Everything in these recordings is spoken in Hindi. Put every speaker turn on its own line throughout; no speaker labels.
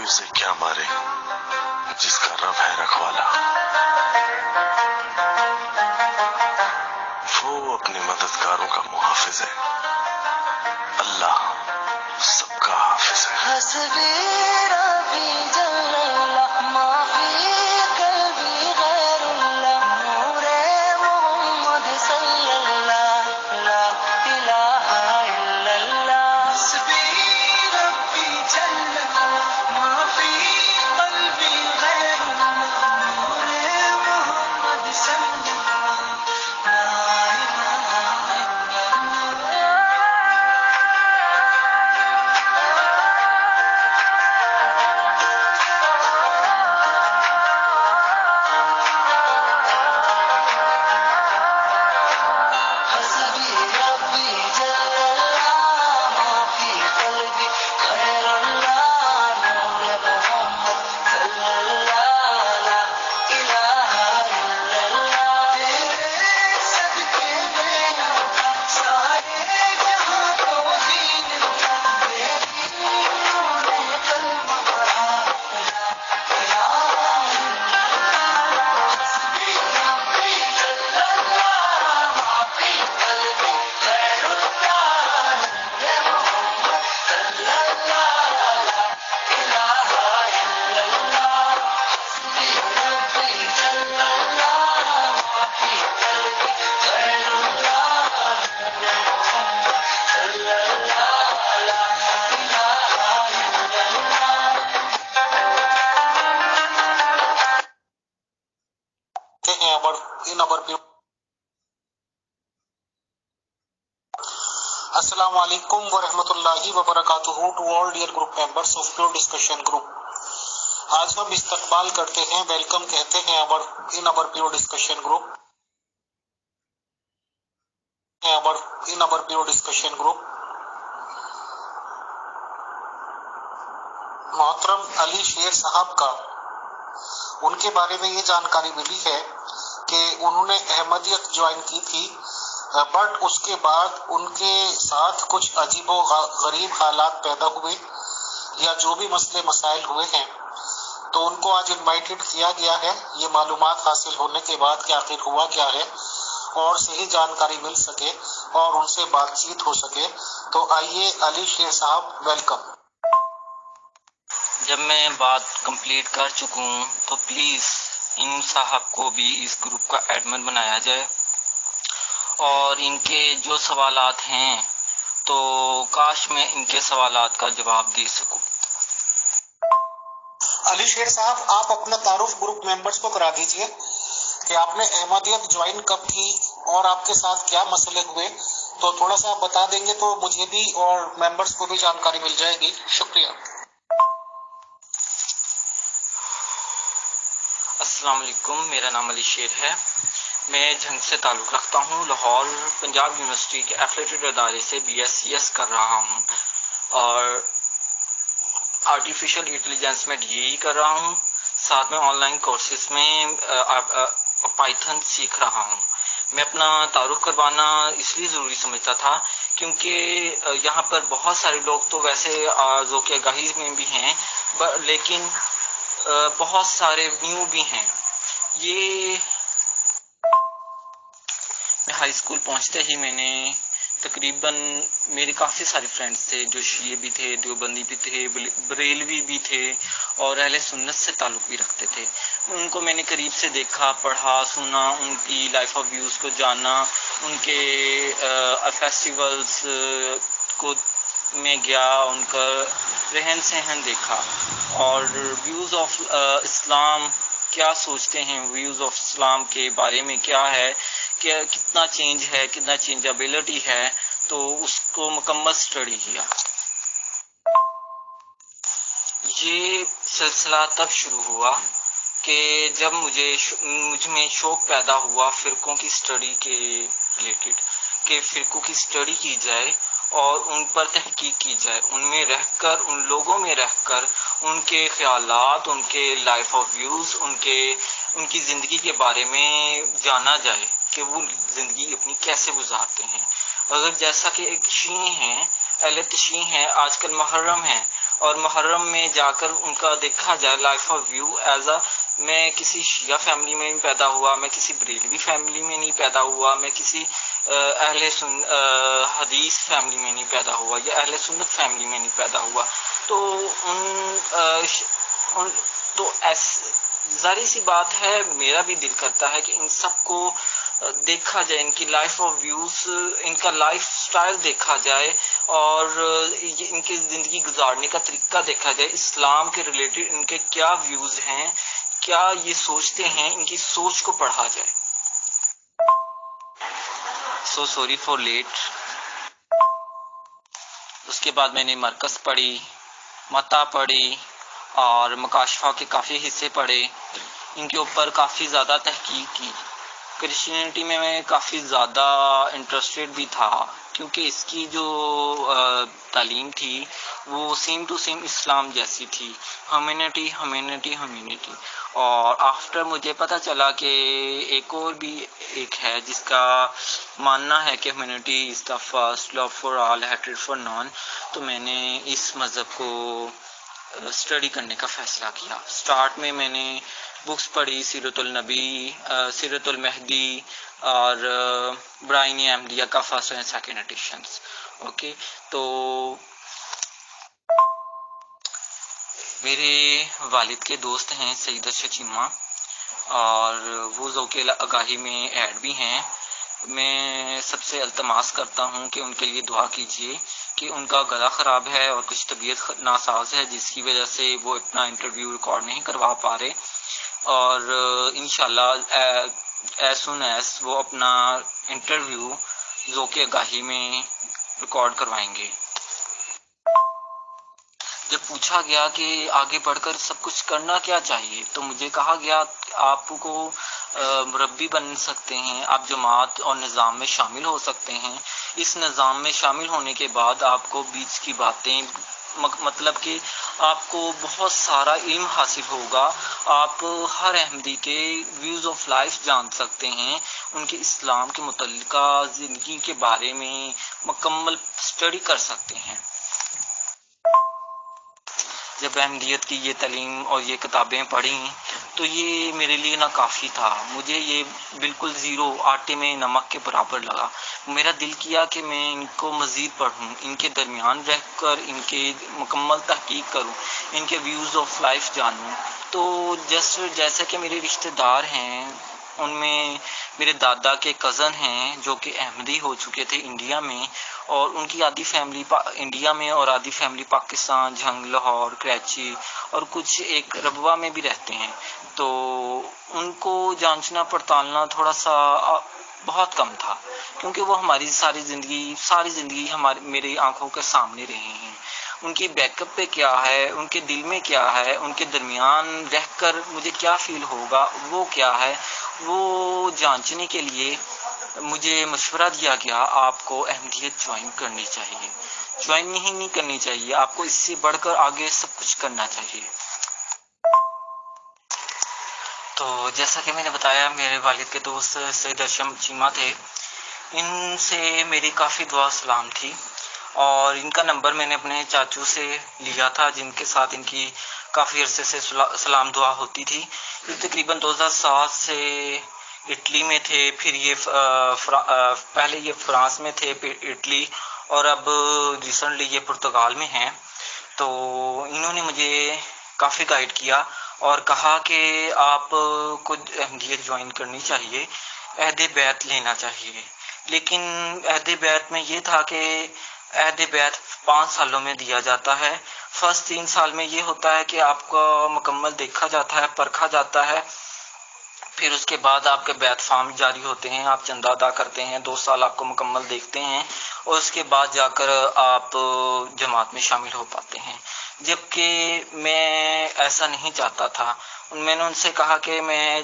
उसे क्या मारे जिसका रब है रखवाला। वो अपने मददगारों का मुहाफिज है, अल्लाह सबका हाफिज है। हस्बी रब्बी जल्लल्लाह माफी कल्बी गैरुल्लाह नूरे मोहम्मद सल्लल्लाह ला इलाहा इल्लल्लाह। हस्बी रब्बी जल्लल्लाह माफी कल्बी गैरुल्लाह नूरे मोहम्मद सल्लल्लाह ला इलाहा इल्लल्लाह।
Assalamu alaikum wa rahmatullahi wa barakatuhu to all dear group members of Pure Discussion Group। आज हम इस्तकबाल करते हैं, वेलकम कहते हैं इन अवर प्योर डिस्कशन ग्रुप। मोहतरम अली शेर साहब का उनके बारे में ये जानकारी मिली है कि उन्होंने अहमदियत ज्वाइन की थी, बट उसके बाद उनके साथ कुछ अजीबो गरीब हालात पैदा हुए या जो भी मसले मसाइल हुए हैं, तो उनको आज इनवाइटेड किया गया है ये मालूमात हासिल होने के बाद कि आखिर हुआ क्या है और सही जानकारी मिल सके और उनसे बातचीत हो सके। तो आइए अली शेर साहब, वेलकम।
जब मैं बात कंप्लीट कर चुका हूँ तो प्लीज इन साहब को भी इस ग्रुप का एडमिन बनाया जाए और इनके जो सवालात हैं तो काश मैं इनके सवालात का जवाब दे सकूं।
अली शेर साहब, आप अपना तारुफ ग्रुप मेंबर्स को करा दीजिए कि आपने अहमदियत ज्वाइन कब की और आपके साथ क्या मसले हुए, तो थोड़ा सा बता देंगे तो मुझे भी और मेंबर्स को भी जानकारी मिल जाएगी। शुक्रिया।
अस्सलाम वालेकुम, मेरा नाम अली शेर है। मैं झंग से ताल्लुक़ रखता हूँ। लाहौर पंजाब यूनिवर्सिटी के एफिलिएटेड अदारे से BScs कर रहा हूँ और आर्टिफिशियल इंटेलिजेंस में DEE कर रहा हूँ। साथ में ऑनलाइन कोर्सेज में पाइथन सीख रहा हूँ। मैं अपना तारुफ करवाना इसलिए ज़रूरी समझता था क्योंकि यहाँ पर बहुत सारे लोग तो वैसे ज़ौक़ आगाही में भी हैं, लेकिन बहुत सारे न्यू भी हैं। ये हाई स्कूल पहुंचते ही मैंने तकरीबन मेरे काफ़ी सारे फ्रेंड्स थे जो शिये भी थे, देवबंदी भी थे, बरेलवी भी थे और अहले सुन्नत से ताल्लुक़ भी रखते थे। उनको मैंने करीब से देखा, पढ़ा, सुना, उनकी लाइफ ऑफ व्यूज़ को जाना, उनके फेस्टिवल्स को में गया, उनका रहन सहन देखा और व्यूज़ ऑफ इस्लाम क्या सोचते हैं, व्यूज़ ऑफ इस्लाम के बारे में क्या है, क्या कितना चेंज है, कितना चेंजेबिलिटी है, तो उसको मुकम्मल स्टडी किया। ये सिलसिला तब शुरू हुआ कि जब मुझ में शौक़ पैदा हुआ फ़िरक़ों की स्टडी के रिलेटेड, कि फ़िरक़ों की स्टडी की जाए और उन पर तहकीक की जाए, उनमें रहकर, उन लोगों में रहकर उनके ख्यालात, उनके लाइफ ऑफ व्यूज़, उनकी ज़िंदगी के बारे में जाना जाए कि वो ज़िंदगी अपनी कैसे गुजारते हैं। अगर जैसा कि एक शी हैं, अहले तशी हैं, आजकल मुहर्रम है और मुहर्रम में जाकर उनका देखा जाए life of view as a, मैं किसी शिया फैमिली में नहीं पैदा हुआ, मैं किसी बरेलवी फैमिली में नहीं पैदा हुआ, मैं किसी हदीस फैमिली में नहीं पैदा हुआ या अहले सुन्नत फैमिली में नहीं पैदा हुआ। तो उन तो जारी सी बात है, मेरा भी दिल करता है कि इन सबको देखा जाए, इनकी लाइफ ऑफ व्यूज, इनका लाइफ स्टाइल देखा जाए और ये इनकी जिंदगी गुजारने का तरीका देखा जाए, इस्लाम के रिलेटेड इनके क्या व्यूज हैं, क्या ये सोचते हैं, इनकी सोच को पढ़ा जाए। So sorry for late. उसके बाद मैंने मरकज पढ़ी, मता पढ़ी और मकाशफा के काफ़ी हिस्से पढ़े, इनके ऊपर काफ़ी ज़्यादा तहकीक की। क्रिश्चियनिटी में मैं काफ़ी ज़्यादा इंटरेस्टेड भी था क्योंकि इसकी जो तालीम थी वो सेम टू सेम इस्लाम जैसी थी, ह्यूमैनिटी ह्यूमैनिटी ह्यूमैनिटी। और आफ्टर मुझे पता चला कि एक और भी एक है जिसका मानना है कि humanity is the first, love for all, hatred for non. तो मैंने इस मज़हब को स्टडी करने का फ़ैसला किया। स्टार्ट में मैंने बुक्स पढ़ी, सीरतुल नबी, सीरतुल महदी और ब्राइन अहमदिया का first and second editions. Okay, तो मेरे वालिद के दोस्त हैं सईद अरशद चीमा और वो ज़ौक़े आगाही में ऐड भी हैं। मैं सबसे अल्तमास करता हूँ कि उनके लिए दुआ कीजिए कि उनका गला ख़राब है और कुछ तबीयत नासाज है जिसकी वजह से वो अपना इंटरव्यू रिकॉर्ड नहीं करवा पा रहे और इंशाल्लाह एज सुन एज वो अपना इंटरव्यू ज़ौक़े आगाही में रिकॉर्ड करवाएंगे। जब पूछा गया कि आगे बढ़कर सब कुछ करना क्या चाहिए तो मुझे कहा गया आपको मुरब्बी बन सकते हैं, आप जमात और निज़ाम में शामिल हो सकते हैं। इस निज़ाम में शामिल होने के बाद आपको बीच की बातें मतलब कि आपको बहुत सारा इल्म हासिल होगा, आप हर अहमदी के व्यूज़ ऑफ लाइफ जान सकते हैं, उनके इस्लाम के मुतल्लिका ज़िंदगी के बारे में मुकम्मल स्टडी कर सकते हैं। जब अहमदियत की ये तालीम और ये किताबें पढ़ी तो ये मेरे लिए ना काफ़ी था, मुझे ये बिल्कुल ज़ीरो, आटे में नमक के बराबर लगा। मेरा दिल किया कि मैं इनको मज़ीद पढ़ूं, इनके दरमियान रहकर इनके मुकम्मल तहकीक करूं, इनके व्यूज़ ऑफ लाइफ जानूं। तो जैसे कि मेरे रिश्तेदार हैं, उनमें मेरे दादा के कज़न हैं जो कि अहमदी हो चुके थे इंडिया में और उनकी आधी फैमिली इंडिया में और आधी फैमिली पाकिस्तान, झंग, लाहौर, कराची और कुछ एक रबवा में भी रहते हैं। तो उनको जांचना पड़तालना थोड़ा सा बहुत कम था क्योंकि वो हमारी सारी ज़िंदगी मेरी आंखों के सामने रहे हैं। उनकी बैकअप पे क्या है, उनके दिल में क्या है, उनके दरमियान रहकर मुझे क्या फील होगा, वो क्या है, वो जांचने के लिए मुझे मशवरा दिया गया आपको अहमदियत ज्वाइन करनी चाहिए। ज्वाइन नहीं करनी चाहिए, आपको इससे बढ़कर आगे सब कुछ करना चाहिए। तो जैसा कि मैंने बताया मेरे वालिद के दोस्त सईद अरशद चीमा थे, इनसे मेरी काफ़ी दुआ सलाम थी और इनका नंबर मैंने अपने चाचू से लिया था जिनके साथ इनकी काफ़ी अरसे से सलाम दुआ होती थी। ये तकरीबन 2007 से इटली में थे, फिर ये पहले ये फ्रांस में थे, फिर इटली और अब रिसेंटली ये पुर्तगाल में हैं। तो इन्होंने मुझे काफ़ी गाइड किया और कहा कि आप को अहमदियत ज्वाइन करनी चाहिए, अहद बैत लेना चाहिए। लेकिन अहद बैत में ये था कि अहद बैत 5 सालों में दिया जाता है। फर्स्ट 3 साल में ये होता है कि आपका मुकम्मल देखा जाता है, परखा जाता है, फिर उसके बाद आपके बैत फार्म जारी होते हैं, आप चंदा अदा करते हैं, 2 साल आपको मुकम्मल देखते हैं और उसके बाद जाकर आप जमात में शामिल हो पाते हैं। जबकि मैं ऐसा नहीं चाहता था। मैंने उनसे कहा कि मैं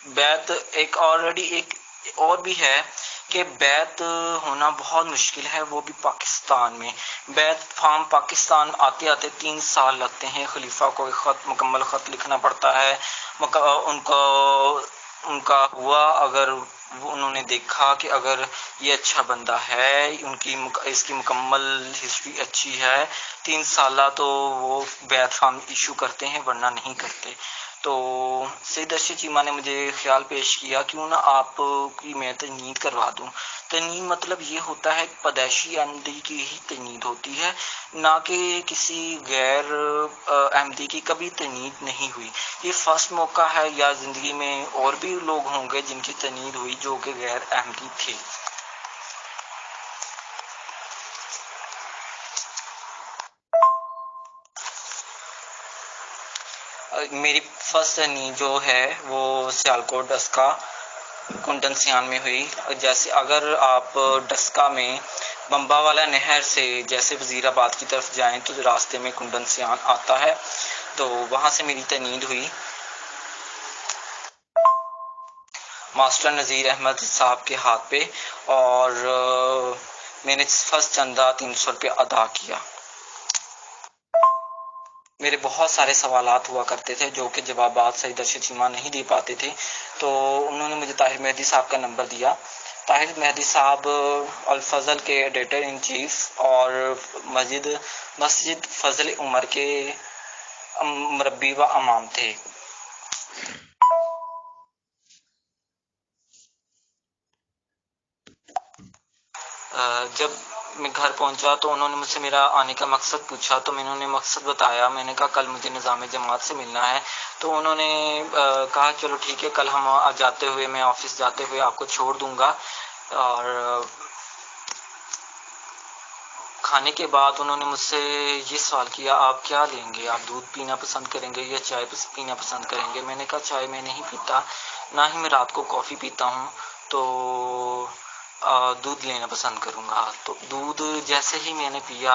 बैत एक और भी है कि बैत होना बहुत मुश्किल है, वो भी पाकिस्तान में। बैत फार्म पाकिस्तान आते आते 3 साल लगते हैं, खलीफा को एक मुकम्मल ख़त लिखना पड़ता है, उनका हुआ, अगर उन्होंने देखा कि अगर ये अच्छा बंदा है, इसकी मुकम्मल हिस्ट्री अच्छी है, 3 साल तो वो बैत फार्म इशू करते हैं, वरना नहीं करते। तो सईद अर्शद चीमा ने मुझे ख्याल पेश किया क्यों ना आपकी मैं तजनीद करवा दूं। तजनीद मतलब ये होता है पैदाइशी अहमदी की ही तजनीद होती है, ना कि किसी गैर अहमदी की कभी तजनीद नहीं हुई। ये फर्स्ट मौका है, या जिंदगी में और भी लोग होंगे जिनकी तजनीद हुई जो कि गैर अहमदी थे। मेरी फर्स्ट जर्नी जो है वो सियालकोट डस्का कुंडन सियान में हुई। जैसे अगर आप डस्का में बम्बा वाला नहर से जैसे वजीराबाद की तरफ जाएं तो रास्ते में कुंडन सियान आता है, तो वहां से मेरी तनीद हुई मास्टर नज़ीर अहमद साहब के हाथ पे, और मैंने फर्स्ट चंदा 300 रुपये अदा किया। मेरे बहुत सारे सवालात हुआ करते थे जो कि जवाबात सईद अर्शद चीमा नहीं दे पाते थे, तो उन्होंने मुझे ताहिर मेहदी साहब का नंबर दिया। ताहिर मेहदी साहब अल फजल के एडिटर इन चीफ और मस्जिद फजल उमर के मुरब्बी व इमाम थे। जब मैं घर पहुंचा तो उन्होंने मुझसे मेरा आने का मकसद पूछा, तो मैंने उन्हें मकसद बताया। मैंने कहा कल मुझे निज़ाम जमात से मिलना है। तो उन्होंने कहा चलो ठीक है, कल हम जाते हुए मैं ऑफिस जाते हुए आपको छोड़ दूंगा। और खाने के बाद उन्होंने मुझसे ये सवाल किया आप क्या लेंगे, आप दूध पीना पसंद करेंगे या चाय पीना पसंद करेंगे। मैंने कहा चाय मैं नहीं पीता, ना ही मैं रात को कॉफ़ी पीता हूँ, तो दूध लेना पसंद करूँगा। तो दूध जैसे ही मैंने पिया,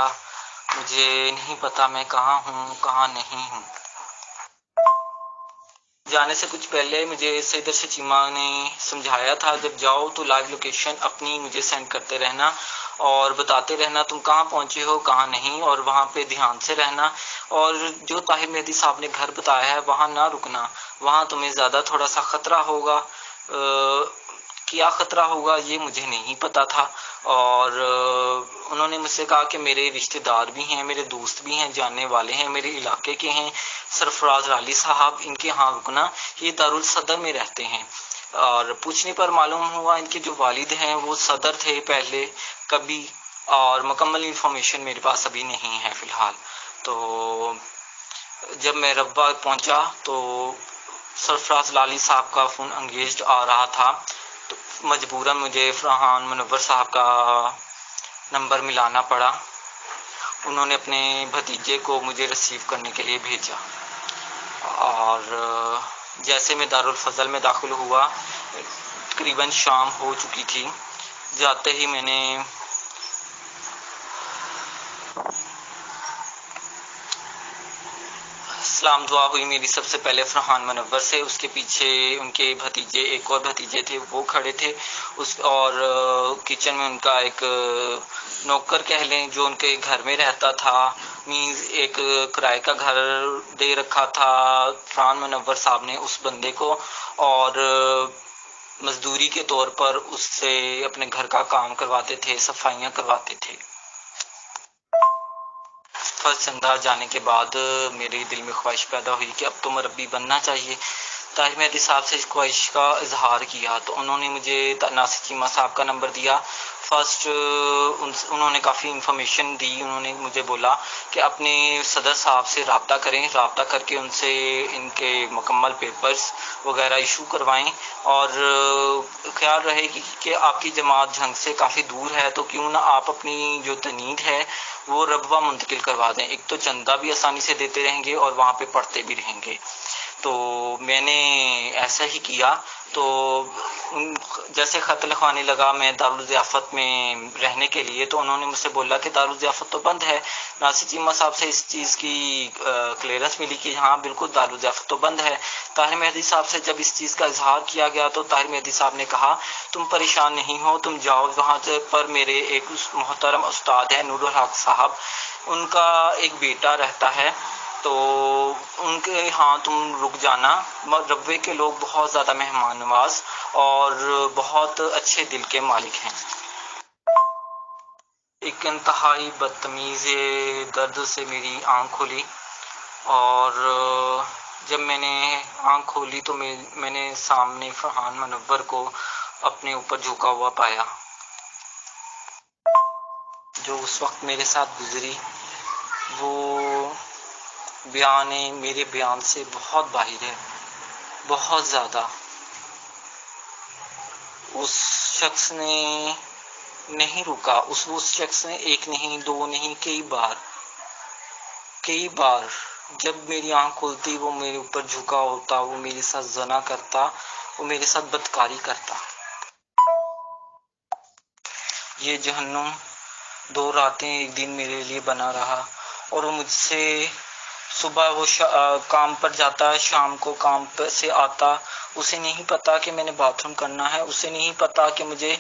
मुझे नहीं पता मैं कहाँ हूँ कहाँ नहीं हूँ। जाने से कुछ पहले मुझे सईद अर्शद चीमा ने समझाया था जब जाओ तो लाइव लोकेशन अपनी मुझे सेंड करते रहना और बताते रहना तुम कहाँ पहुंचे हो कहाँ नहीं, और वहां पे ध्यान से रहना। और जो ताहिर मेहदी साहब ने घर बताया है वहां ना रुकना, वहां तुम्हें ज्यादा थोड़ा सा खतरा होगा। क्या खतरा होगा ये मुझे नहीं पता था। और उन्होंने मुझसे कहा कि मेरे रिश्तेदार भी हैं, मेरे दोस्त भी हैं, जानने वाले हैं, मेरे इलाके के हैं, सरफराज अली साहब, इनके यहाँ रुकना, ये दारुल सदर में रहते हैं। और पूछने पर मालूम हुआ इनके जो वालिद हैं वो सदर थे पहले कभी, और मुकम्मल इंफॉर्मेशन मेरे पास अभी नहीं है फिलहाल। तो जब मैं रब्बा पहुंचा तो सरफराज लाली साहब का फ़ोन एंगेज्ड आ रहा था, तो मजबूरन मुझे फरहान मुनव्वर साहब का नंबर मिलाना पड़ा। उन्होंने अपने भतीजे को मुझे रिसीव करने के लिए भेजा, और जैसे मैं दारुल फजल में दाखिल हुआ तकरीबन शाम हो चुकी थी। जाते ही मैंने सलाम दुआ हुई मेरी सबसे पहले फरहान मुनव्वर से, उसके पीछे उनके भतीजे, एक और भतीजे थे वो खड़े थे उस, और किचन में उनका एक नौकर कह लें जो उनके घर में रहता था, मींस एक किराए का घर दे रखा था फरहान मुनव्वर साहब ने उस बंदे को, और मजदूरी के तौर पर उससे अपने घर का काम करवाते थे, सफाइयां करवाते थे। फर्स्ट चंदा जाने के बाद मेरे दिल में ख्वाहिश पैदा हुई कि अब तो मुरब्बी बनना चाहिए। ताहिर मेहदी साहब से इस ख्वाहिश का इजहार किया तो उन्होंने मुझे नासिर चीमा साहब का नंबर दिया। फर्स्ट उन्होंने काफ़ी इन्फॉर्मेशन दी। उन्होंने मुझे बोला कि अपने सदर साहब से रब्ता करें, रब्ता करके उनसे इनके मुकम्मल पेपर्स वगैरह इशू करवाएं, और ख्याल रहे कि आपकी जमात झंग से काफ़ी दूर है तो क्यों ना आप अपनी जो तनीद है वो रबवा मुंतकिल करवा दें। एक तो चंदा भी आसानी से देते रहेंगे और वहाँ पे पढ़ते भी रहेंगे। तो मैंने ऐसा ही किया। तो जैसे ख़त लिखवाने लगा मैं दारुल ज़ियाफ़त में रहने के लिए, तो उन्होंने मुझसे बोला कि दारुल ज़ियाफ़त तो बंद है। नासिर चीमा साहब से इस चीज़ की क्लियरेंस मिली कि हाँ बिल्कुल दारुल ज़ियाफ़त तो बंद है। ताहिर मेहदी साहब से जब इस चीज़ का इजहार किया गया तो ताहिर मेहदी साहब ने कहा तुम परेशान नहीं हो, तुम जाओ वहाँ पर मेरे एक मोहतरम उस्ताद है नूरुल हक साहब, उनका एक बेटा रहता है तो उनके यहाँ तुम रुक जाना। रब्वे के लोग बहुत ज़्यादा मेहमान नवाज और बहुत अच्छे दिल के मालिक हैं। एक इंतहाई बदतमीज दर्द से मेरी आंख खुली और जब मैंने आंख खोली तो मैंने सामने फरहान मुनव्वर को अपने ऊपर झुका हुआ पाया। जो उस वक्त मेरे साथ गुजरी वो मेरे बयान से बहुत बाहिर है, बहुत ज़्यादा। उस शख्स ने नहीं रुका, उस शख्स ने एक नहीं, दो नहीं, कई बार जब मेरी आंख खुलती वो मेरे ऊपर झुका होता, वो मेरे साथ जना करता, वो मेरे साथ बदकारी करता। ये जहन्नुम 2 रातें एक दिन मेरे लिए बना रहा और वो मुझसे सुबह वो काम पर जाता है, शाम को काम पर से आता, उसे नहीं पता कि मैंने बाथरूम करना है, उसे नहीं पता कि मुझे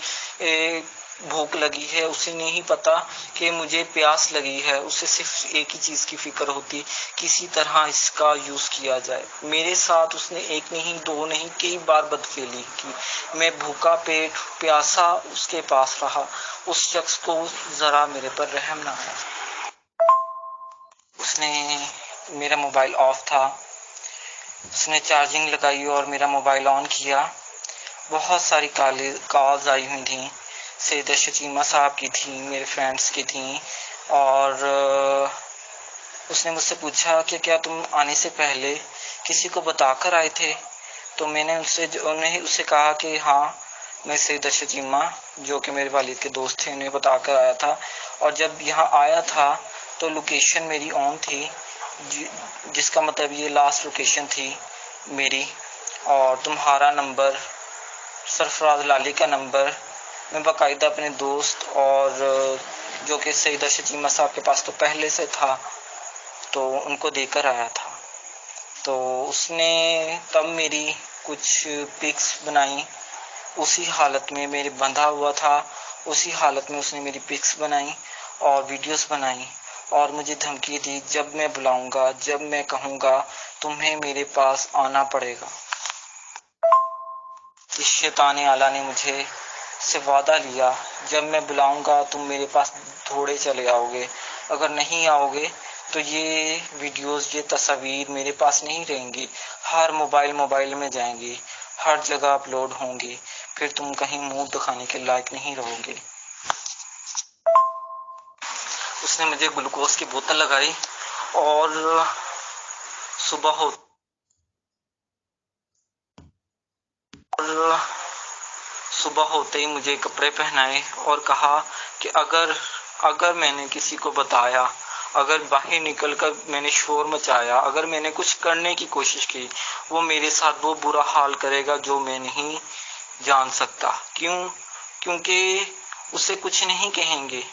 भूख लगी है, उसे नहीं पता कि मुझे प्यास लगी है। उसे सिर्फ एक ही चीज की फिक्र होती, किसी तरह इसका यूज किया जाए। मेरे साथ उसने एक नहीं, दो नहीं, कई बार बदफेली की। मैं भूखा पेट प्यासा उसके पास रहा। उस शख्स को जरा मेरे पर रहम ना आया। उसने मेरा मोबाइल ऑफ था, उसने चार्जिंग लगाई और मेरा मोबाइल ऑन किया। बहुत सारी कॉल्स आई हुई थी, सैयदा शकीमा साहब की थी, मेरे फ्रेंड्स की थी और उसने मुझसे पूछा कि क्या तुम आने से पहले किसी को बताकर आए थे? तो मैंने उससे कहा कि हाँ, मैं सैयदा शकीमा जो कि मेरे वालिद के दोस्त थे उन्हें बताकर आया था और जब यहाँ आया था तो लोकेशन मेरी ऑन थी, जिसका मतलब ये लास्ट लोकेशन थी मेरी, और तुम्हारा नंबर, सरफराज लाली का नंबर मैं बाकायदा अपने दोस्त और जो कि सैयदा शकीमा साहब के पास तो पहले से था तो उनको देकर आया था। तो उसने तब मेरी कुछ पिक्स बनाई, उसी हालत में मेरे बंधा हुआ था, उसी हालत में उसने मेरी पिक्स बनाई और वीडियोस बनाई और मुझे धमकी दी, जब मैं बुलाऊंगा, जब मैं कहूँगा तुम्हें मेरे पास आना पड़ेगा। इस शैतान आला ने मुझे से वादा लिया, जब मैं बुलाऊंगा तुम मेरे पास थोड़े चले आओगे, अगर नहीं आओगे तो ये वीडियोस, ये तस्वीर मेरे पास नहीं रहेंगी, हर मोबाइल में जाएंगी, हर जगह अपलोड होंगी, फिर तुम कहीं मुंह दिखाने के लायक नहीं रहोगे। उसने मुझे ग्लूकोज की बोतल लगाई और सुबह होते ही मुझे कपड़े पहनाए और कहा कि अगर मैंने किसी को बताया, अगर बाहर निकलकर मैंने शोर मचाया, अगर मैंने कुछ करने की कोशिश की, वो मेरे साथ वो बुरा हाल करेगा जो मैं नहीं जान सकता। क्योंकि उसे कुछ नहीं कहेंगे,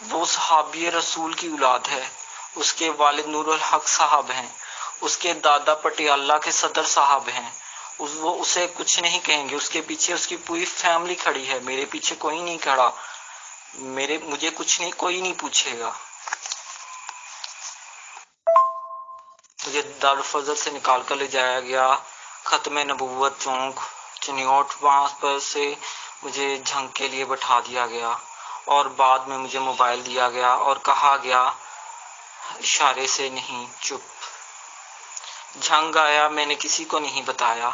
वो सहाबी रसूल की औलाद है, उसके वालिद नूरुल हक साहब हैं, उसके दादा पटियाला के सदर साहब हैं, वो उसे कुछ नहीं कहेंगे, उसके पीछे उसकी पूरी फैमिली खड़ी है, मेरे पीछे कोई नहीं खड़ा, मुझे कुछ नहीं, कोई नहीं पूछेगा। मुझे दारुल फजल से निकाल कर ले जाया गया, खत्म नबूवत चौक चनियोट, वहां पर से मुझे झंग के लिए बैठा दिया गया और बाद में मुझे मोबाइल दिया गया और कहा गया इशारे से नहीं, चुप। झंग आया, मैंने किसी को नहीं बताया।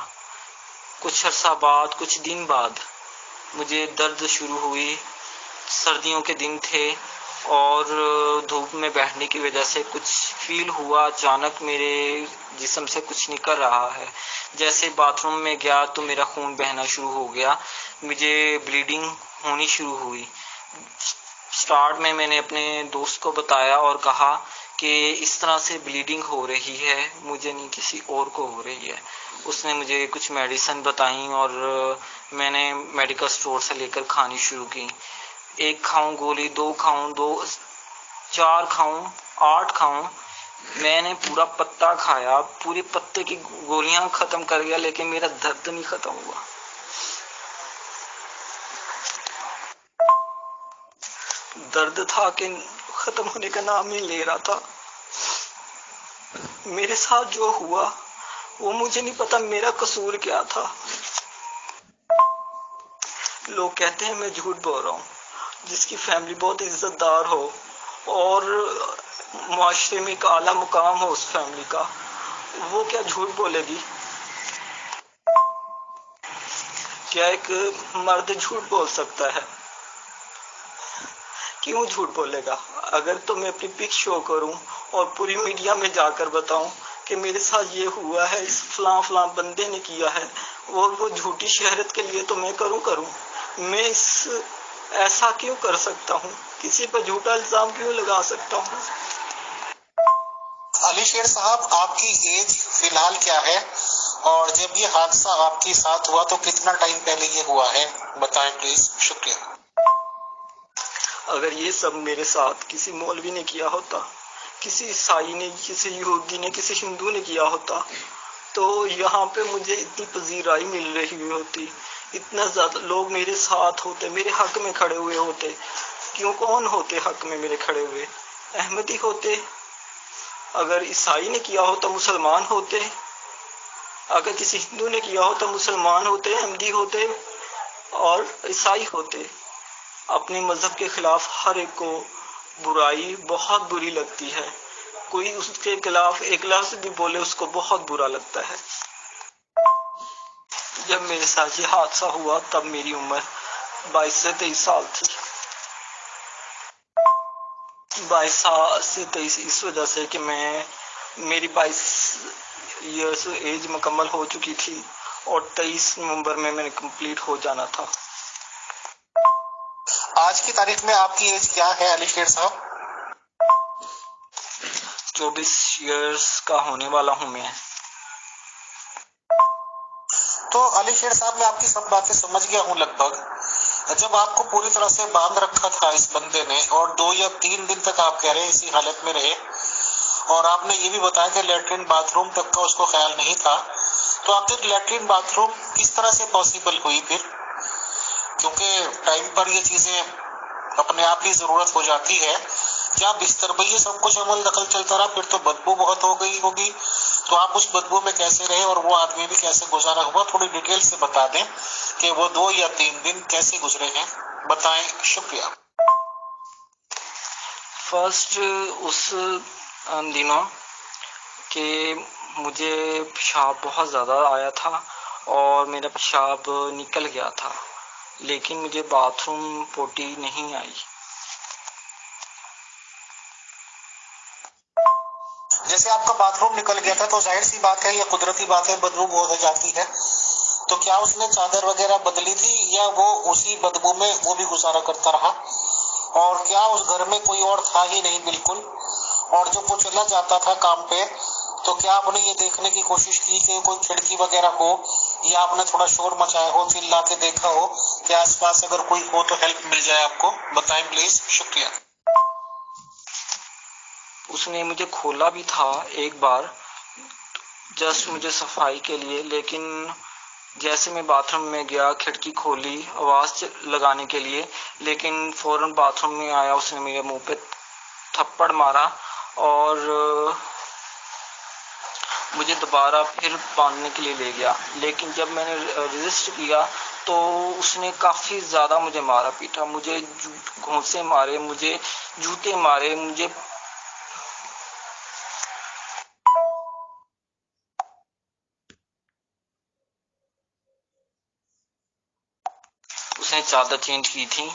कुछ अरसा बाद, कुछ दिन बाद मुझे दर्द शुरू हुई, सर्दियों के दिन थे और धूप में बैठने की वजह से कुछ फील हुआ, अचानक मेरे जिस्म से कुछ निकल रहा है, जैसे बाथरूम में गया तो मेरा खून बहना शुरू हो गया, मुझे ब्लीडिंग होनी शुरू हुई। स्टार्ट में मैंने अपने दोस्त को बताया और कहा कि इस तरह से ब्लीडिंग हो रही है, मुझे नहीं किसी और को हो रही है। उसने मुझे कुछ मेडिसिन बताई और मैंने मेडिकल स्टोर से लेकर खानी शुरू की। 1 खाऊं गोली, 2 खाऊं, 4 खाऊं, 8 खाऊं, मैंने पूरा पत्ता खाया, पूरे पत्ते की गोलियां खत्म कर गया, लेकिन मेरा दर्द नहीं खत्म हुआ। दर्द था कि खत्म होने का नाम नहीं ले रहा था। मेरे साथ जो हुआ वो मुझे नहीं पता मेरा कसूर क्या था। लोग कहते हैं मैं झूठ बोल रहा हूँ, जिसकी फैमिली बहुत इज्जतदार हो और माशरे में एक आला मुकाम हो उस फैमिली का, वो क्या झूठ बोलेगी? क्या एक मर्द झूठ बोल सकता है? क्यों झूठ बोलेगा? अगर तो मैं अपनी पिक शो करूं और पूरी मीडिया में जाकर बताऊं कि मेरे साथ ये हुआ है, इस फलां फलां बंदे ने किया है, और वो झूठी शहरत के लिए तो मैं करूं। मैं ऐसा क्यों कर सकता हूं? किसी पर झूठा इल्जाम क्यों लगा सकता हूं?
अली शेर साहब, आपकी एज फिलहाल क्या है और जब ये हादसा आपके साथ हुआ तो कितना टाइम पहले ये हुआ है, बताएं प्लीज। शुक्रिया।
अगर ये सब मेरे साथ किसी मौलवी ने किया होता, किसी ईसाई ने, किसी यहूदी ने, किसी हिंदू ने किया होता, तो यहाँ पे मुझे इतनी पजीराई मिल रही होती, इतना ज्यादा लोग मेरे साथ होते, मेरे हक में खड़े हुए होते। क्यों, कौन होते हक में मेरे खड़े हुए? अहमदी होते। अगर ईसाई ने किया होता मुसलमान होते। अगर किसी हिंदू ने किया होता मुसलमान होते, अहमदी होते और ईसाई होते। अपने मजहब के खिलाफ हर एक को बुराई बहुत बुरी लगती है। कोई उसके खिलाफ एक लफ्ज भी बोले उसको बहुत बुरा लगता है। जब मेरे साथ ये हादसा हुआ तब मेरी उम्र 22 से 23 साल थी। 22 से 23 इस वजह से कि मेरी 22 ईयर्स एज मुकम्मल हो चुकी थी और 23 नवंबर में मैंने कंप्लीट हो जाना था।
आज की तारीख में आपकी एज क्या है अली शेर साहब?
24 ईयर्स का होने वाला हूँ मैं।
तो अली शेर साहब, मैं आपकी सब बातें समझ गया हूँ लगभग। जब आपको पूरी तरह से बांध रखा था इस बंदे ने और 2 या 3 दिन तक आप कह रहे हैं इसी हालत में रहे, और आपने ये भी बताया कि लैट्रिन बाथरूम तक का उसको ख्याल नहीं था, तो आखिर लैट्रिन बाथरूम किस तरह से पॉसिबल हुई फिर? क्योंकि टाइम पर ये चीजें अपने आप ही जरूरत हो जाती है। क्या बिस्तर पर ये सब कुछ अमल दखल चलता रहा? फिर तो बदबू बहुत हो गई होगी, तो आप उस बदबू में कैसे रहे और वो आदमी भी कैसे गुजारा हुआ? थोड़ी डिटेल से बता दें कि वो 2 या 3 दिन कैसे गुजरे हैं, बताएं। शुक्रिया।
फर्स्ट उस दिनों के मुझे पेशाब बहुत ज़्यादा आया था और मेरा पेशाब निकल गया था, लेकिन मुझे बाथरूम पोटी नहीं आई।
जैसे आपका बाथरूम निकल गया था तो जाहिर सी बात है, ये कुदरती बात है, बदबू बहुत हो जाती है। तो क्या उसने चादर वगैरह बदली थी या वो उसी बदबू में वो भी गुजारा करता रहा? और क्या उस घर में कोई और था ही नहीं बिल्कुल? और जब वो चला जाता था काम पे तो क्या आपने ये देखने की कोशिश की कि कोई खिड़की वगैरह हो या आपने थोड़ा शोर मचाया हो, चिल्ला के देखा हो कि आसपास अगर कोई हो तो हेल्प मिल जाए आपको? बताएं प्लीज। शुक्रिया।
उसने मुझे खोला भी था एक बार, जस्ट मुझे सफाई के लिए, लेकिन जैसे मैं बाथरूम में गया, खिड़की खोली आवाज लगाने के लिए, लेकिन फौरन बाथरूम में आया, उसने मेरे मुंह पे थप्पड़ मारा और मुझे दोबारा फिर बांधने के लिए ले गया। लेकिन जब मैंने रेजिस्ट किया तो उसने काफी ज्यादा मुझे मारा पीटा, मुझे घूंसे मारे, मुझे जूते मारे, मुझे उसने चादर चेंज की थी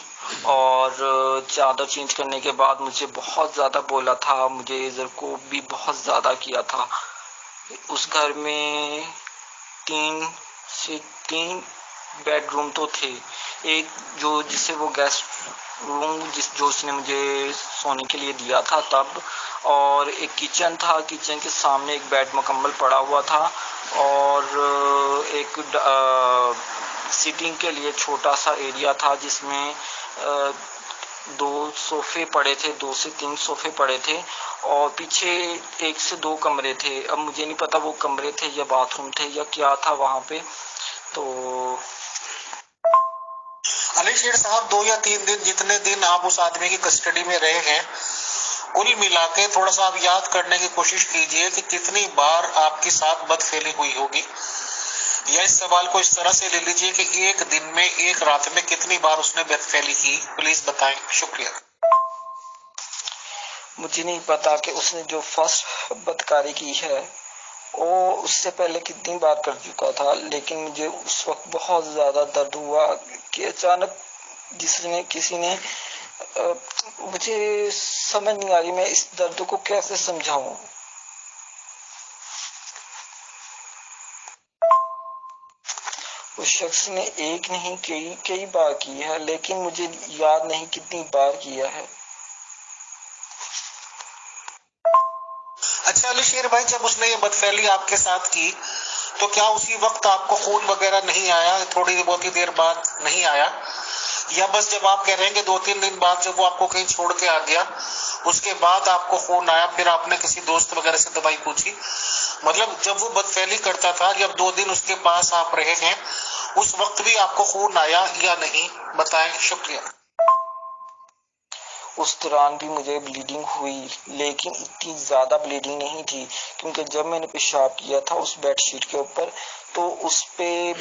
और चादर चेंज करने के बाद मुझे बहुत ज्यादा बोला था, मुझे जरकोब भी बहुत ज्यादा किया था। उस घर में 3 बेडरूम तो थे, एक जो जिसे वो गेस्ट रूम जो उसने मुझे सोने के लिए दिया था तब, और एक किचन था, किचन के सामने एक बेड मुकम्मल पड़ा हुआ था और एक सिटिंग के लिए छोटा सा एरिया था जिसमें 2 सोफे पड़े थे, 2 से 3 सोफे पड़े थे और पीछे 1 से 2 कमरे थे। अब मुझे नहीं पता वो कमरे थे या बाथरूम थे या क्या था वहां पे। तो
अली शेर साहब, 2 या 3 दिन, जितने दिन आप उस आदमी की कस्टडी में रहे हैं कुल मिला के थोड़ा सा आप याद करने की कोशिश कीजिए कि कितनी बार आपके साथ बदफेली हुई होगी, या इस सवाल को इस तरह से ले लीजिए कि एक दिन में, एक रात में कितनी बार उसने बदफेली की, प्लीज बताएं। शुक्रिया।
मुझे नहीं पता कि उसने जो फर्स्ट बदकारी की है वो उससे पहले कितनी बार कर चुका था, लेकिन मुझे उस वक्त बहुत ज्यादा दर्द हुआ कि अचानक किसी ने मुझे समझ नहीं आ रही मैं इस दर्द को कैसे समझाऊं। उस शख्स ने एक नहीं कई बार की है, लेकिन मुझे याद नहीं कितनी बार किया है।
अच्छा अली शेर भाई, जब उसने ये बदफेली आपके साथ की तो क्या उसी वक्त आपको खून वगैरह नहीं आया, थोड़ी बहुत ही देर बाद नहीं आया, या बस जब आप कह रहे हैं कि 2-3 दिन बाद जब वो आपको कहीं छोड़ के आ गया उसके बाद आपको खून आया, फिर आपने किसी दोस्त वगैरह से दवाई पूछी? मतलब जब वो बदफेली करता था, जब 2 दिन उसके पास आप रहे हैं, उस वक्त भी आपको खून आया या नहीं, बताएं। शुक्रिया।
उस दौरान भी मुझे ब्लीडिंग हुई, लेकिन इतनी ज्यादा ब्लीडिंग नहीं थी, क्योंकि जब मैंने पेशाब किया था उस बेडशीट के ऊपर तो उस पे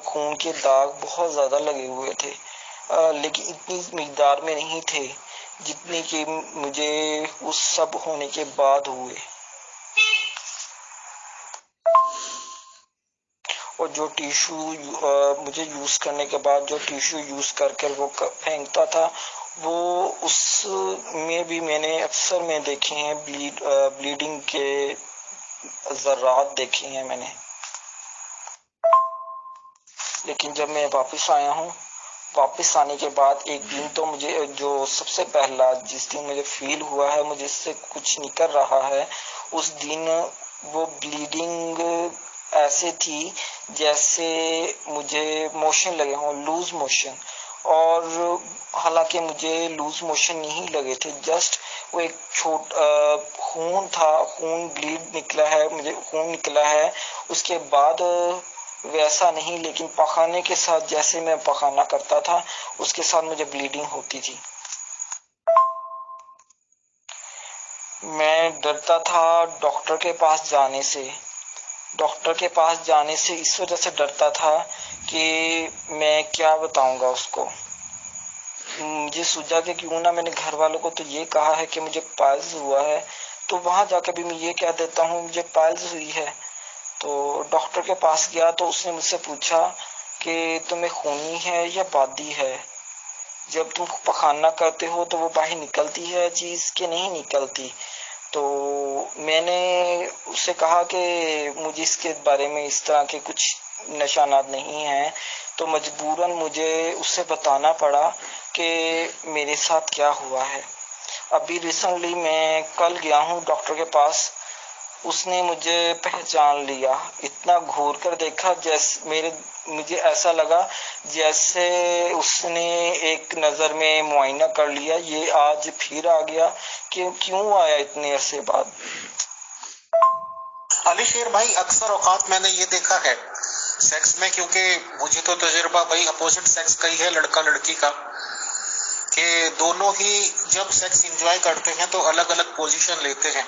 खून के दाग बहुत ज्यादा लगे हुए थे, लेकिन इतनी मिकदार में नहीं थे जितनी कि मुझे उस सब होने के बाद हुए। और जो टिश्यू मुझे यूज करने के बाद जो टिश्यू यूज करके वो फेंकता था, वो उसमें भी मैंने अक्सर में देखे हैं ब्लीडिंग के जर्रात देखे हैं मैंने। लेकिन जब मैं वापस आया हूँ, वापस आने के बाद एक दिन तो मुझे जो सबसे पहला जिस दिन मुझे फील हुआ है मुझे इससे कुछ निकल रहा है, उस दिन वो ब्लीडिंग ऐसे थी जैसे मुझे मोशन लगे हों, लूज मोशन। और हालांकि मुझे लूज मोशन नहीं लगे थे, जस्ट वो एक खून था, खून ब्लीड निकला है, मुझे खून निकला है। उसके बाद वैसा नहीं, लेकिन पखाने के साथ जैसे मैं पखाना करता था उसके साथ मुझे ब्लीडिंग होती थी। मैं डरता था डॉक्टर के पास जाने से। डॉक्टर के पास जाने से इस वजह से डरता था कि मैं क्या बताऊंगा उसको। मुझे सूझा कि क्यों ना मैंने घर वालों को तो ये कहा है कि मुझे पाइल्स हुआ है, तो वहां जाकर भी मैं ये कह देता हूँ मुझे पाइल्स हुई है। तो डॉक्टर के पास गया तो उसने मुझसे पूछा कि तुम्हें खूनी है या बादी है, जब तुम पखाना करते हो तो वो बाहर निकलती है चीज के नहीं निकलती। तो मैंने उससे कहा कि मुझे इसके बारे में इस तरह के कुछ निशानात नहीं हैं, तो मजबूरन मुझे उससे बताना पड़ा कि मेरे साथ क्या हुआ है। अभी रिसेंटली मैं कल गया हूँ डॉक्टर के पास, उसने मुझे पहचान लिया, इतना घूर कर देखा जैसे मुझे ऐसा लगा जैसे उसने एक नजर में मुआयना कर लिया, ये आज फिर आ गया कि क्यों आया इतने अरसे बाद।
अली शेर भाई, अक्सर औकात मैंने ये देखा है सेक्स में, क्योंकि मुझे तो तजुर्बा भाई अपोजिट सेक्स का ही है, लड़का लड़की का, कि दोनों ही जब सेक्स एंजॉय करते हैं तो अलग अलग पोजीशन लेते हैं,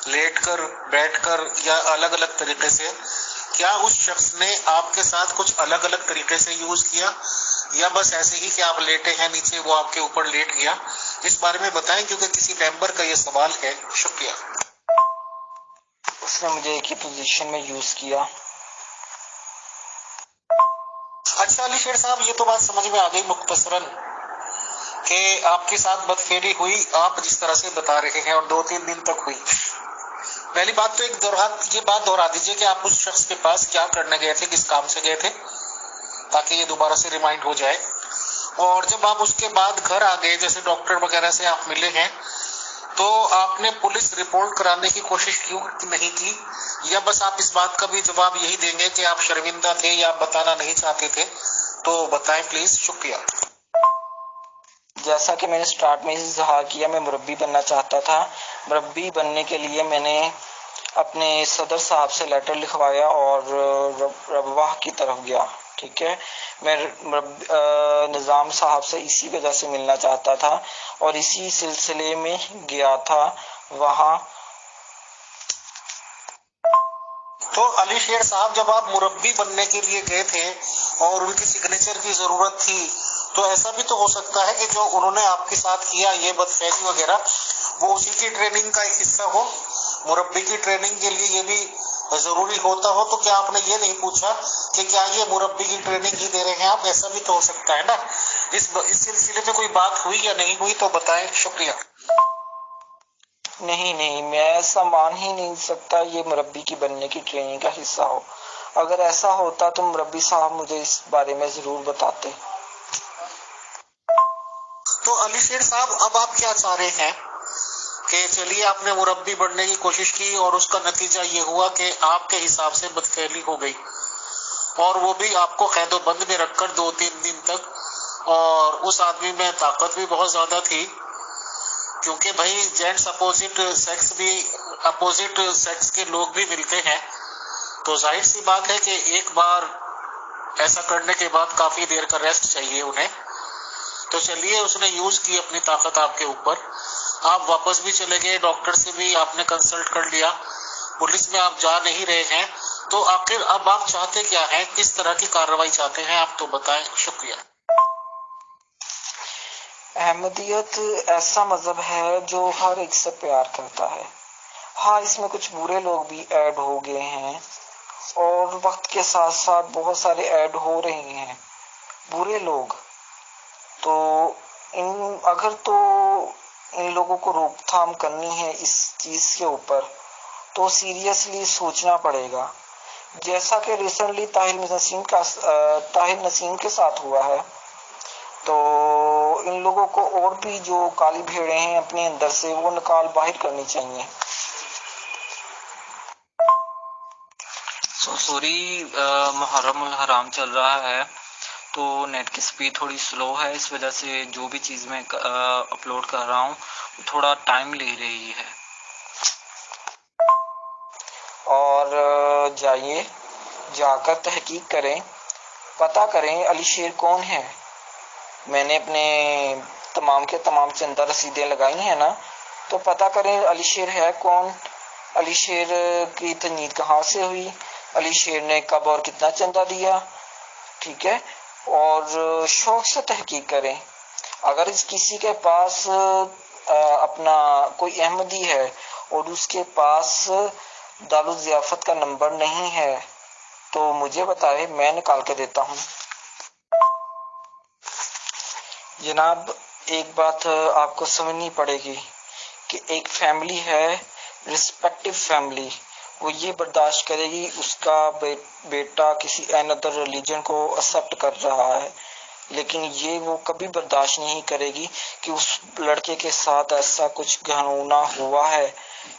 लेटकर, बैठकर या अलग अलग तरीके से। क्या उस शख्स ने आपके साथ कुछ अलग अलग तरीके से यूज किया, या बस ऐसे ही कि आप लेटे हैं नीचे, वो आपके ऊपर लेट गया? इस बारे में बताएं, क्योंकि किसी मेंबर का ये सवाल है। शुक्रिया।
उसने मुझे एक ही पोजीशन में यूज किया।
अच्छा अली शेर साहब, ये तो बात समझ में आ गई मुख्तसरन कि आपके साथ बदफेली हुई, आप जिस तरह से बता रहे हैं, और 2-3 दिन तक हुई। पहली बात तो ये बात दोहरा दीजिए कि आप उस शख्स के पास क्या करने गए थे, किस काम से गए थे, ताकि ये दोबारा से रिमाइंड हो जाए। और जब आप उसके बाद घर आ गए, जैसे डॉक्टर वगैरह से आप मिले हैं, तो आपने पुलिस रिपोर्ट कराने की कोशिश क्यों नहीं की, या बस आप इस बात का भी जवाब यही देंगे कि आप शर्मिंदा थे या आप बताना नहीं चाहते थे? तो बताएं प्लीज। शुक्रिया।
जैसा कि मैंने स्टार्ट में इज़हार किया, मैं मुरब्बी बनना चाहता था। मुरब्बी बनने के लिए मैंने अपने सदर साहब से लेटर लिखवाया और रबवाह की तरफ गया। ठीक है, मैं
निज़ाम साहब से इसी वजह से मिलना चाहता था और इसी सिलसिले में गया था वहाँ।
तो अली शेर साहब, जब आप मुरब्बी बनने के लिए गए थे और उनकी सिग्नेचर की जरूरत थी, तो ऐसा भी तो हो सकता है कि जो उन्होंने आपके साथ किया ये बदफहमी वगैरह, वो उसी की ट्रेनिंग का एक हिस्सा हो। मुरब्बी की ट्रेनिंग के लिए ये भी जरूरी होता हो, तो क्या आपने ये नहीं पूछा कि क्या ये मुरब्बी की ट्रेनिंग ही दे रहे हैं आप? ऐसा भी तो हो सकता है ना। इस सिलसिले में कोई बात हुई या नहीं हुई तो बताएं। शुक्रिया।
नहीं, मैं ऐसा मान ही नहीं सकता ये मुरब्बी की बनने की ट्रेनिंग का हिस्सा हो। अगर ऐसा होता तो मुरब्बी साहब मुझे इस बारे में जरूर बताते।
तो अली शेर साहब, अब आप क्या चाह रहे हैं कि चलिए आपने मुरब्बी बनने की कोशिश की और उसका नतीजा ये हुआ कि आपके हिसाब से बदफहमी हो गई, और वो भी आपको कैदोबंद में रखकर 2-3 दिन तक, और उस आदमी में ताकत भी बहुत ज्यादा थी, क्योंकि भाई जेंट्स अपोजिट सेक्स के लोग भी मिलते हैं, तो जाहिर सी बात है कि एक बार ऐसा करने के बाद काफी देर का रेस्ट चाहिए उन्हें। तो चलिए, उसने यूज की अपनी ताकत आपके ऊपर, आप वापस भी चले गए, डॉक्टर से भी आपने कंसल्ट कर लिया, पुलिस में आप जा नहीं रहे हैं, तो आखिर अब आप चाहते क्या हैं? किस तरह की कार्रवाई चाहते हैं आप तो बताएं। शुक्रिया।
अहमदियत ऐसा मजहब है जो हर एक से प्यार करता है। हाँ, इसमें कुछ बुरे लोग भी ऐड हो गए हैं और वक्त के साथ साथ बहुत सारे ऐड हो रहे हैं बुरे लोग। तो इन लोगों को रोकथाम करनी है इस चीज के ऊपर, तो सीरियसली सोचना पड़ेगा। जैसा कि रिसेंटली ताहिर नसीम के साथ हुआ है, तो इन लोगों को और भी जो काली भेड़ें हैं अपने अंदर से वो निकाल बाहर करनी चाहिए।
सॉरी, मुहर्रम उल हराम चल रहा है तो नेट की स्पीड थोड़ी स्लो है, इस वजह से जो भी चीज़ मैं अपलोड कर रहा हूँ थोड़ा टाइम ले रही है।
और जाकर तहकीक करें, पता करें अली शेर कौन है। मैंने अपने तमाम के तमाम चंदा रसीदें लगाई हैं ना, तो पता करें अली शेर है कौन, अली शेर की तजनीद कहाँ से हुई, अली शेर ने कब और कितना चंदा दिया, ठीक है। और शौक से तहकीक करें। अगर किसी के पास अपना कोई अहमदी है और उसके पास दारुल ज़ियाफत का नंबर नहीं है तो मुझे बताए, मैं निकाल के देता हूँ। जनाब, एक बात आपको समझनी पड़ेगी कि एक फैमिली है, रिस्पेक्टिव फैमिली, वो ये बर्दाश्त करेगी उसका बेटा किसी अनदर रिलीजन को एक्सेप्ट कर रहा है, लेकिन ये वो कभी बर्दाश्त नहीं करेगी कि उस लड़के के साथ ऐसा कुछ घिनौना हुआ है,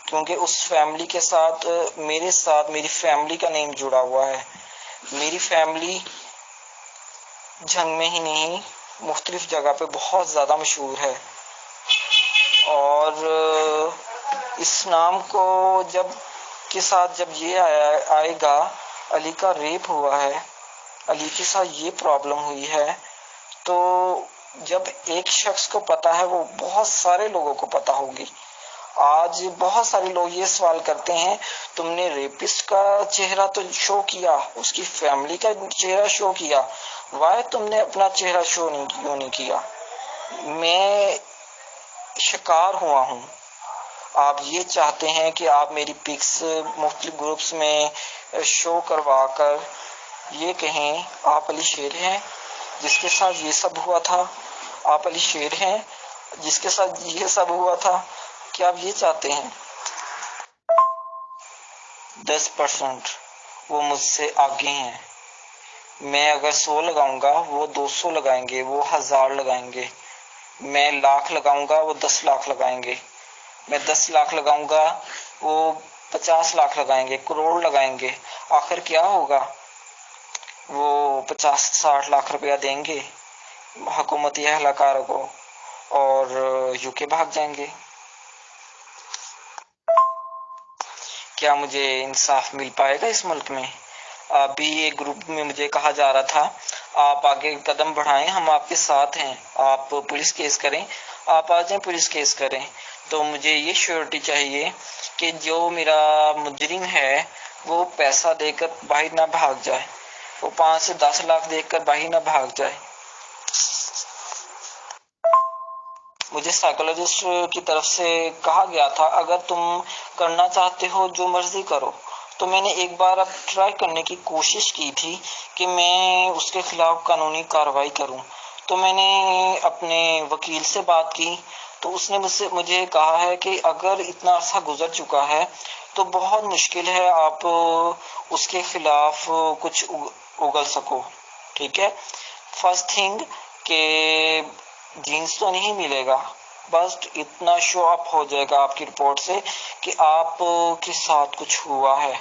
क्योंकि उस फैमिली के साथ मेरी फैमिली का नेम जुड़ा हुआ है। मेरी फैमिली झंग में ही नहीं, मुख्तलिफ जगह पे बहुत ज़्यादा मशहूर है। और इस नाम को जब ये आएगा, अली का रेप हुआ है, अली के साथ ये प्रॉब्लम हुई है, तो जब एक शख्स को पता है वो बहुत सारे लोगों को पता होगी। आज बहुत सारे लोग ये सवाल करते हैं, तुमने रेपिस्ट का चेहरा तो शो किया, उसकी फैमिली का चेहरा शो किया, वाई तुमने अपना चेहरा शो क्यों नहीं किया? मैं शिकार हुआ हूँ। आप ये चाहते हैं कि आप मेरी पिक्स मुख्तलिफ ग्रुप्स में शो करवा कर ये कहें आप अली शेर हैं जिसके साथ ये सब हुआ था, आप अली शेर हैं जिसके साथ ये सब हुआ था। क्या आप ये चाहते हैं? 10% वो मुझसे आगे हैं। मैं अगर 100 लगाऊंगा वो 200 लगाएंगे, वो 1000 लगाएंगे। मैं लाख लगाऊंगा वो 10 लाख लगाएंगे। मैं 10 लाख लगाऊंगा वो 50 लाख लगाएंगे, करोड़ लगाएंगे। आखिर क्या होगा? वो 50-60 लाख रुपया देंगे हुकूमती अहलकारों को और यूके भाग जाएंगे। क्या मुझे इंसाफ मिल पाएगा इस मुल्क में? अभी एक ग्रुप में मुझे कहा जा रहा था आप आगे कदम बढ़ाएं, हम आपके साथ हैं, आप पुलिस केस करें, आप आ जाएं पुलिस केस करें। तो मुझे ये श्योरिटी चाहिए कि जो मेरा मुजरिम है वो पैसा देकर बाहर ना भाग जाए, वो 5 से 10 लाख देकर बाहर ना भाग जाए। मुझे साइकोलॉजिस्ट की तरफ से कहा गया था अगर तुम करना चाहते हो जो मर्जी करो। तो मैंने एक बार अब ट्राई करने की कोशिश की थी कि मैं उसके खिलाफ कानूनी कार्रवाई करूं। तो मैंने अपने वकील से बात की, तो उसने मुझे कहा है कि अगर इतना अरसा गुजर चुका है तो बहुत मुश्किल है आप उसके खिलाफ कुछ उगल सको। ठीक है, फर्स्ट थिंग के जीन्स तो नहीं मिलेगा, बस इतना शो अप हो जाएगा आपकी रिपोर्ट से कि आप के साथ कुछ हुआ है।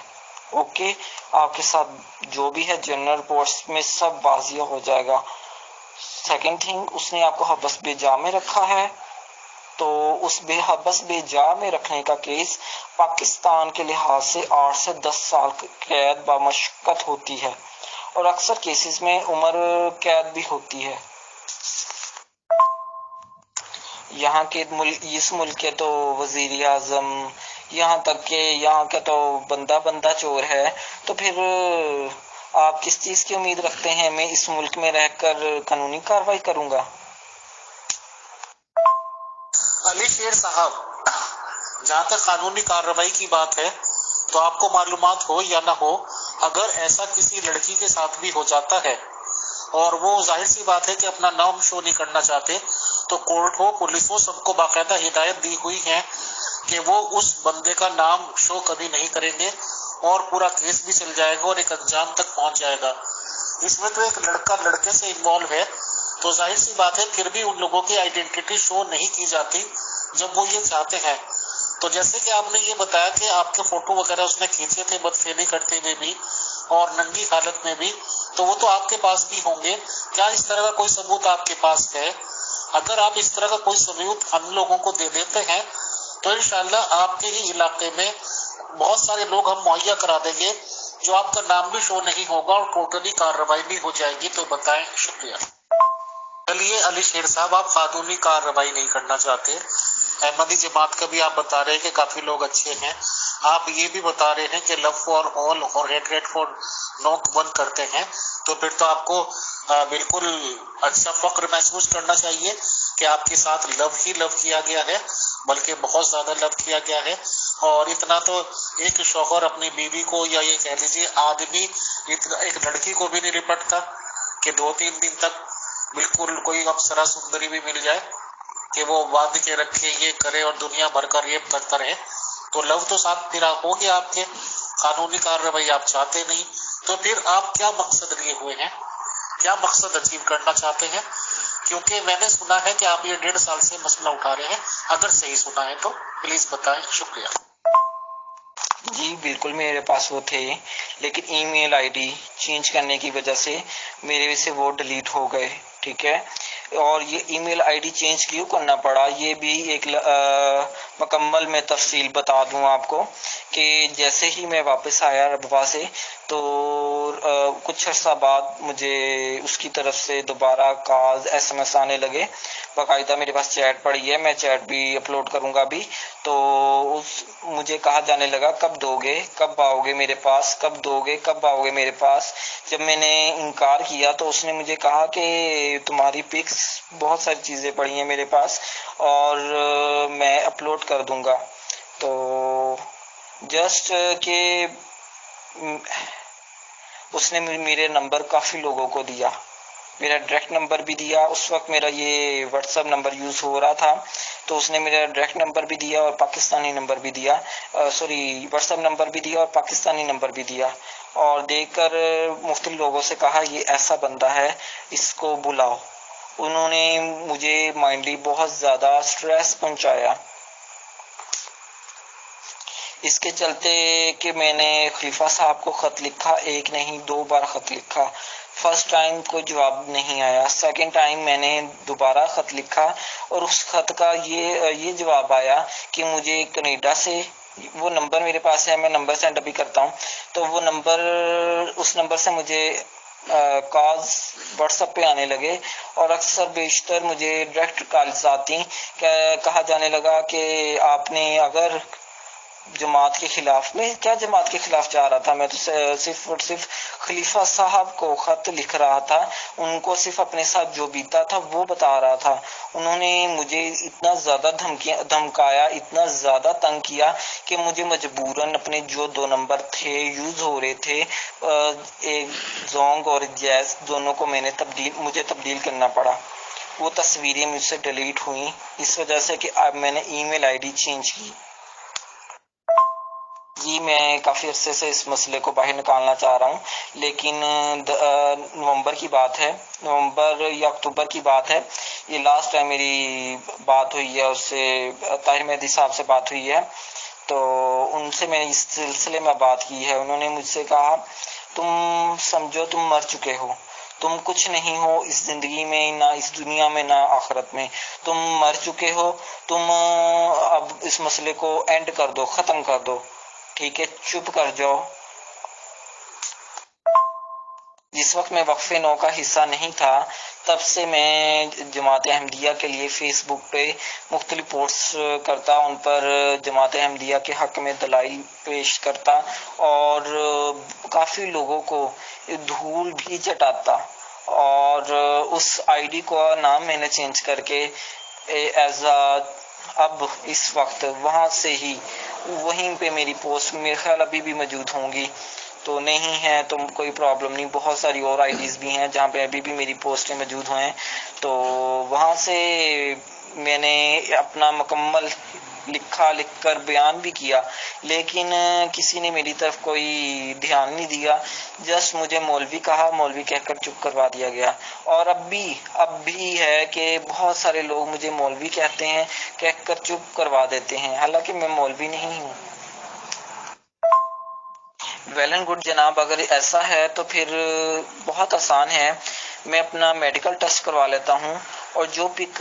ओके, आपके साथ जो भी है जनरल रिपोर्ट्स में सब वाजिया हो जाएगा। सेकंड थिंग, उसने आपको हबस बेजा में रखा है, तो उस हबस बेजा में रखने का केस पाकिस्तान के लिहाज से 8 से 10 साल कैद बामशक्कत होती है और अक्सर केसेस में उम्र कैद भी होती है। यहाँ के इस मुल्क के तो वजीर आजम, यहाँ तक के यहाँ का तो बंदा चोर है, तो फिर आप किस चीज की उम्मीद रखते हैं मैं इस मुल्क में रहकर कानूनी कार्रवाई करूंगा।
अली शेर साहब, जहाँ तक कानूनी कार्रवाई की बात है तो आपको मालूमात हो या ना हो, अगर ऐसा किसी लड़की के साथ भी हो जाता है और वो जाहिर सी बात है कि अपना नाम शो नहीं करना चाहते, तो कोर्ट हो पुलिस हो सबको बाकायदा हिदायत दी हुई है कि वो उस बंदे का नाम शो कभी नहीं करेंगे और पूरा केस भी चल जाएगा और एक अंजाम तक पहुंच जाएगा। इसमें तो एक लड़का लड़के से इन्वॉल्व है, तो जाहिर सी बात है फिर भी उन लोगों की आइडेंटिटी शो नहीं की जाती जब वो ये चाहते हैं। तो जैसे कि आपने ये बताया कि आपके फोटो वगैरह उसने खींचे थे बदफेली करते हुए भी और नंगी हालत में भी, तो वो तो आपके पास भी होंगे। क्या इस तरह का कोई सबूत आपके पास है? अगर आप इस तरह का कोई सबूत हम लोगों को दे देते हैं तो इंशाल्लाह आपके ही इलाके में बहुत सारे लोग हम मुहैया करा देंगे जो आपका नाम भी शो नहीं होगा और टोटली कार्रवाई भी हो जाएगी। तो बताएं। शुक्रिया। चलिए अली शेर साहब, आप कानूनी कार्रवाई नहीं करना चाहते, अहमदी जमात का भी आप बता रहे हैं कि काफी लोग अच्छे हैं, आप ये भी बता रहे हैं कि लव फॉर ऑल और हेट फॉर नो वन करते हैं, तो फिर तो आपको बिल्कुल अच्छा फक्र महसूस करना चाहिए कि आपके साथ लव ही लव किया गया है, बल्कि बहुत ज्यादा लव किया गया है। और इतना तो एक शौहर अपनी बीवी को या ये कह लीजिए आदमी इतना एक लड़की को भी नहीं निपटता कि 2-3 दिन तक बिल्कुल कोई अप्सरा सुंदरी भी मिल जाए कि वो बांध के रखे, ये करे और दुनिया भर का रेप करता रहे। तो लव तो साथ फिर हो गया आपके, कानूनी कार्रवाई आप चाहते नहीं, तो फिर आप क्या मकसद लिए हुए हैं, क्या मकसद अचीव करना चाहते हैं? क्योंकि मैंने सुना है कि आप ये 1.5 साल से मसला उठा रहे हैं, अगर सही सुना है तो प्लीज बताएं। शुक्रिया।
जी बिल्कुल, मेरे पास वो थे, लेकिन ईमेल आईडी चेंज करने की वजह से मेरे से वो डिलीट हो गए। ठीक है, और ये ईमेल आईडी चेंज क्यों करना पड़ा ये भी एक मुकम्मल मैं तफसील बता दूं आपको कि जैसे ही मैं वापस आया रबवा से तो कुछ अर्सा बाद मुझे उसकी तरफ से दोबारा कॉल SMS आने लगे। बाकायदा मेरे पास चैट पड़ी है, मैं चैट भी अपलोड करूंगा अभी। तो मुझे कहा जाने लगा कब दोगे, कब आओगे मेरे पास, कब दोगे, कब आओगे मेरे पास। जब मैंने इनकार किया तो उसने मुझे कहा कि तुम्हारी पिक्स बहुत सारी चीजें पड़ी हैं मेरे पास और मैं अपलोड कर दूंगा। तो जस्ट कि उसने मेरे नंबर काफी लोगों को दिया, मेरा डायरेक्ट नंबर भी दिया। उस वक्त मेरा ये व्हाट्सएप नंबर यूज हो रहा था, तो उसने मेरा डायरेक्ट नंबर भी दिया और पाकिस्तानी नंबर भी दिया, व्हाट्सएप नंबर भी दिया और पाकिस्तानी नंबर भी दिया, और देकर मुख्तलिफ लोगों से कहा ये ऐसा बंदा है, इसको बुलाओ। उन्होंने मुझे माइंडली बहुत ज्यादा स्ट्रेस पहुंचाया। इसके चलते कि मैंने खलीफा साहब को खत लिखा, एक नहीं 2 बार खत लिखा। फर्स्ट टाइम कोई जवाब नहीं आया, सेकंड टाइम मैंने दोबारा खत लिखा और उस खत का ये जवाब आया कि मुझे कनाडा से वो नंबर मेरे पास है, मैं नंबर सेंड अभी करता हूँ। तो वो नंबर, उस नंबर से मुझे कॉल्स व्हाट्सएप पे आने लगे और अक्सर बेशतर मुझे डायरेक्ट कॉल्स आती। कहा जाने लगा कि आपने अगर जमात के खिलाफ, में क्या जमात के खिलाफ जा रहा था, मैं तो सिर्फ और सिर्फ खलीफा साहब को खत लिख रहा था, उनको सिर्फ अपने साथ जो बीता था वो बता रहा था। उन्होंने मुझे इतना ज्यादा धमकाया, इतना ज्यादा तंग किया कि मुझे मजबूरन अपने जो 2 नंबर थे यूज हो रहे थे, एक जोंग और जैस, दोनों को मुझे तब्दील करना पड़ा। वो तस्वीरें मुझसे डिलीट हुई इस वजह से कि अब मैंने ईमेल आईडी चेंज की। जी, मैं काफ़ी अरसे से इस मसले को बाहर निकालना चाह रहा हूँ, लेकिन नवंबर की बात है, नवंबर या अक्टूबर की बात है, ये लास्ट टाइम मेरी बात हुई है उससे, ताहिर मेहदी साहब से बात हुई है। तो उनसे मैंने इस सिलसिले में बात की है। उन्होंने मुझसे कहा, तुम समझो तुम मर चुके हो, तुम कुछ नहीं हो इस जिंदगी में, ना इस दुनिया में ना आखिरत में, तुम मर चुके हो, तुम अब इस मसले को एंड कर दो, खत्म कर दो, ठीक है, चुप कर जाओ। जिस वक्त मैं वक्फे 9 का हिस्सा नहीं था, तब से मैं जमात अहमदिया के लिए फेसबुक पे मुख्तलिफ पोस्ट करता, उन पर जमात अहमदिया के हक में दलाइल पेश करता और काफ़ी लोगों को धूल भी चटाता। और उस आईडी को नाम मैंने चेंज करके एज अब इस वक्त वहां से ही वहीं पे मेरी पोस्ट मेरे ख्याल अभी भी मौजूद होंगी, तो नहीं है तो कोई प्रॉब्लम नहीं। बहुत सारी और आईडीज भी हैं जहाँ पे अभी भी मेरी पोस्टें मौजूद हैं, तो वहां से मैंने अपना मुकम्मल लिखकर बयान भी किया, लेकिन किसी ने मेरी तरफ कोई ध्यान नहीं दिया। जस्ट मुझे मौलवी कहा, मौलवी कहकर चुप करवा दिया गया। और अब भी है कि बहुत सारे लोग मुझे मौलवी कहते हैं, कहकर चुप करवा देते हैं, हालांकि मैं मौलवी नहीं हूँ। वेल एंड गुड जनाब, अगर ऐसा है तो फिर बहुत आसान है, मैं अपना मेडिकल टेस्ट करवा लेता हूँ और जो पिक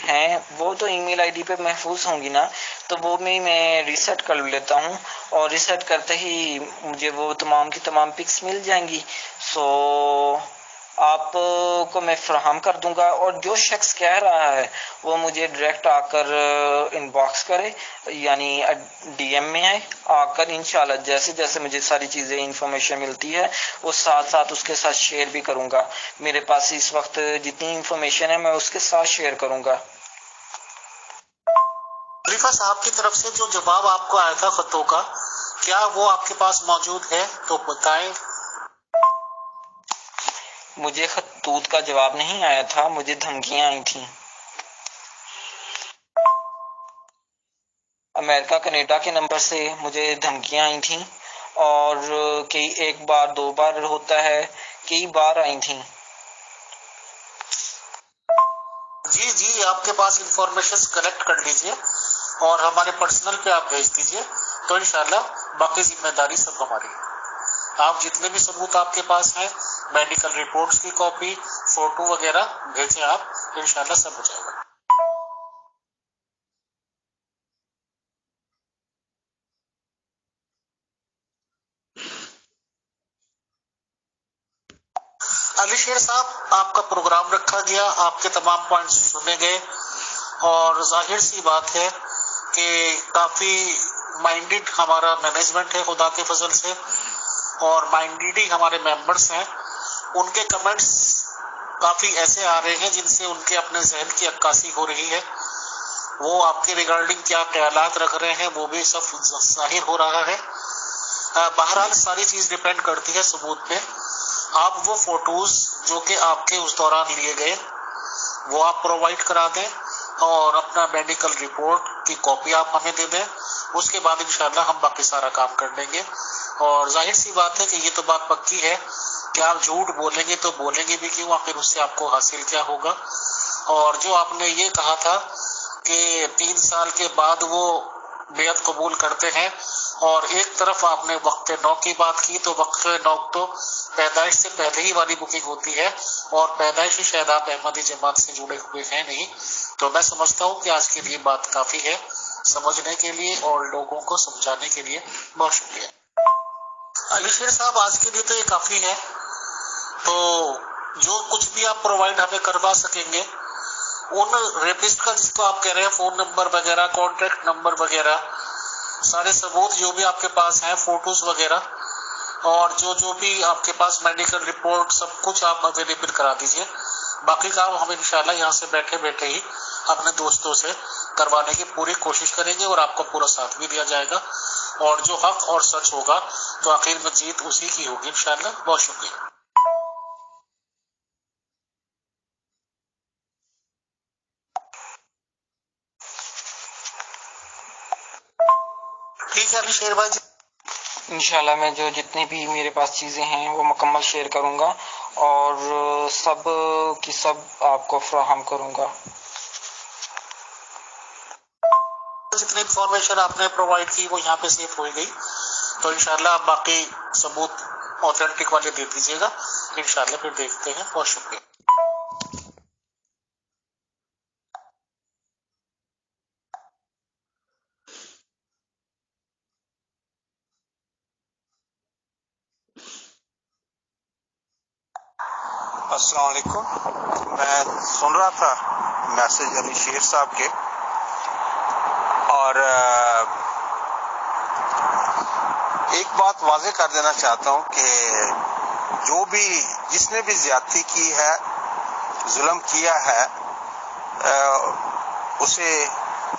हैं वो तो ईमेल आईडी पे महफूज होंगी ना, तो वो मैं रीसेट कर लेता हूँ और रीसेट करते ही मुझे वो तमाम की तमाम पिक्स मिल जाएंगी। सो आपको मैं फराहम कर दूंगा, और जो शख्स कह रहा है वो मुझे डायरेक्ट आकर इनबॉक्स करे, यानी डीएम में आकर इंशाल्लाह जैसे जैसे मुझे सारी चीजें इंफॉर्मेशन मिलती है वो साथ साथ उसके साथ शेयर भी करूंगा। मेरे पास इस वक्त जितनी इंफॉर्मेशन है मैं उसके साथ शेयर करूंगा।
खलीफा साहब की तरफ से जो जवाब आपको आया था खतों का, क्या वो आपके पास मौजूद है तो बताएं।
मुझे खतूत का जवाब नहीं आया था, मुझे धमकियां आई थी। अमेरिका कनाडा के नंबर से मुझे धमकियां आई थी और कई, एक बार 2 बार होता है, कई बार आई थी।
जी, आपके पास इंफॉर्मेशन कलेक्ट कर लीजिए और हमारे पर्सनल पे आप भेज दीजिए, तो इंशाल्लाह बाकी जिम्मेदारी सब हमारी है। आप जितने भी सबूत आपके पास हैं, मेडिकल रिपोर्ट्स की कॉपी, फोटो वगैरह भेजें आप, इंशाल्लाह सब हो जाएगा। अली शेर साहब, आपका प्रोग्राम रखा गया, आपके तमाम पॉइंट्स सुने गए और जाहिर सी बात है कि काफी माइंडेड हमारा मैनेजमेंट है खुदा के फजल से, और माइंडेड ही हमारे मेंबर्स हैं। उनके कमेंट्स काफी ऐसे आ रहे हैं जिनसे उनके अपने जहन की अक्कासी हो रही है। वो आपके रिगार्डिंग क्या ख्यालात रख रहे हैं वो भी सब जाहिर हो रहा है। बहरहाल सारी चीज डिपेंड करती है सबूत पे। आप वो फोटोज जो कि आपके उस दौरान लिए गए वो आप प्रोवाइड करा दें और अपना मेडिकल रिपोर्ट की कॉपी आप हमें दे दें, उसके बाद इंशाल्लाह हम बाकी सारा काम कर लेंगे। और जाहिर सी बात है कि ये तो बात पक्की है कि आप झूठ बोलेंगे तो बोलेंगे भी क्यों, आखिर उससे आपको हासिल क्या होगा। और जो आपने ये कहा था कि 3 साल के बाद वो बेअत कबूल करते हैं, और एक तरफ आपने वक्फे 9 की बात की, तो वक्फे 9 तो पैदाइश से पहले ही वाली बुकिंग होती है और पैदाइश ही शायद आप अहमदी जमात से जुड़े हुए हैं नहीं। तो मैं समझता हूँ कि आज के लिए बात काफी है। समझने के लिए और लोगों को समझाने के लिए बहुत शुक्रिया। अली शेर साहब, आज के लिए तो ये काफी है। तो जो कुछ भी आप प्रोवाइड हमें करवा सकेंगे उन रेपिस्ट का, जिसको आप कह रहे हैं, फोन नंबर वगैरह, कॉन्टेक्ट नंबर वगैरह, सारे सबूत जो भी आपके पास हैं, फोटोज वगैरह, और जो भी आपके पास मेडिकल रिपोर्ट, सब कुछ आप अवेलेबल करा दीजिए। बाकी काम हम इंशाल्लाह यहाँ से बैठे बैठे ही अपने दोस्तों से करवाने की पूरी कोशिश करेंगे और आपको पूरा साथ भी दिया जाएगा। और जो हक और सच होगा तो आखिर में जीत उसी की होगी इंशाल्लाह। बहुत शुक्रिया। ठीक है अली शेर भाई जी,
इंशाल्लाह मैं जो जितनी भी मेरे पास चीज़ें हैं वो मुकम्मल शेयर करूंगा और सब की सब आपको फराहम करूंगा।
जितनी इंफॉर्मेशन आपने प्रोवाइड की वो यहाँ पे सेव हो गई, तो इंशाल्लाह आप बाकी सबूत ऑथेंटिक वाले दे दीजिएगा। इंशाल्लाह फिर देखते हैं। बहुत शुक्रिया।
अस्सलाम वालेकुम। मैं सुन रहा था मैसेज अली शेर साहब के, और एक बात वाजे कर देना चाहता हूं कि जो भी जिसने भी ज्यादती की है, जुल्म किया है, उसे